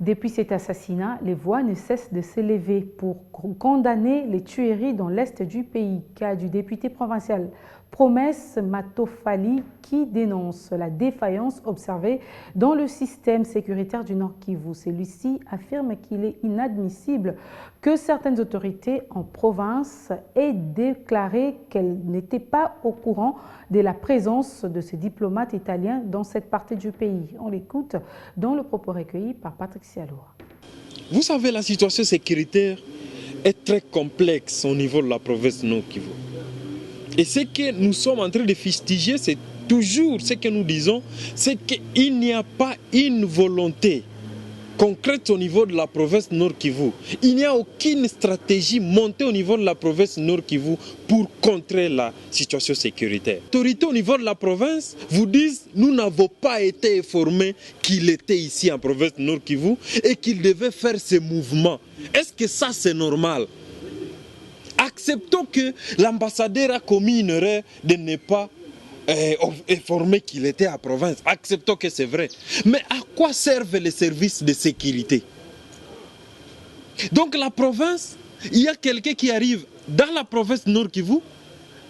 Depuis cet assassinat, les voix ne cessent de s'élever pour condamner les tueries dans l'est du pays, cas du député provincial Promesse Matofali qui dénonce la défaillance observée dans le système sécuritaire du Nord Kivu. Celui-ci affirme qu'il est inadmissible que certaines autorités en province aient déclaré qu'elles n'étaient pas au courant de la présence de ces diplomates italiens dans cette partie du pays. On l'écoute dans le propos recueilli par Patrick Sialoa. Vous savez, la situation sécuritaire est très complexe au niveau de la province Nord Kivu. Et ce que nous sommes en train de fustiger, c'est toujours ce que nous disons, c'est qu'il n'y a pas une volonté concrète au niveau de la province Nord Kivu. Il n'y a aucune stratégie montée au niveau de la province Nord Kivu pour contrer la situation sécuritaire. Les autorités au niveau de la province vous disent nous n'avons pas été informés qu'il était ici en province Nord Kivu et qu'il devait faire ce mouvement. Est-ce que ça c'est normal? Acceptons que l'ambassadeur a commis une erreur de ne pas informer qu'il était à province. Acceptons que c'est vrai. Mais à quoi servent les services de sécurité? Donc la province, il y a quelqu'un qui arrive dans la province Nord Kivu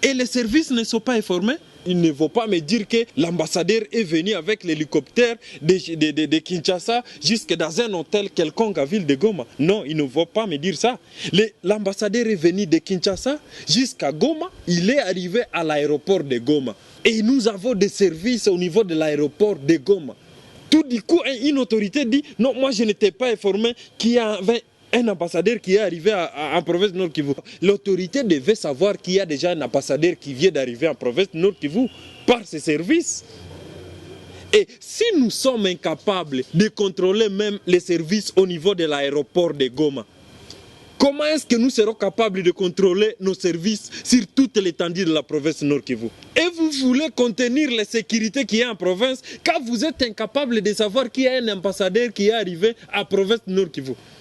et les services ne sont pas informés. Il ne faut pas me dire que l'ambassadeur est venu avec l'hélicoptère de Kinshasa jusque dans un hôtel quelconque à ville de Goma. Non, il ne faut pas me dire ça. L'ambassadeur est venu de Kinshasa jusqu'à Goma. Il est arrivé à l'aéroport de Goma. Et nous avons des services au niveau de l'aéroport de Goma. Tout du coup, une autorité dit, non, moi je n'étais pas informé qu'il y avait un ambassadeur qui est arrivé en province Nord Kivu. L'autorité devait savoir qu'il y a déjà un ambassadeur qui vient d'arriver en province Nord Kivu par ses services. Et si nous sommes incapables de contrôler même les services au niveau de l'aéroport de Goma, comment est-ce que nous serons capables de contrôler nos services sur toute l'étendue de la province Nord Kivu? Et vous voulez contenir la sécurité qui est en province quand vous êtes incapable de savoir qu'il y a un ambassadeur qui est arrivé à la province Nord Kivu.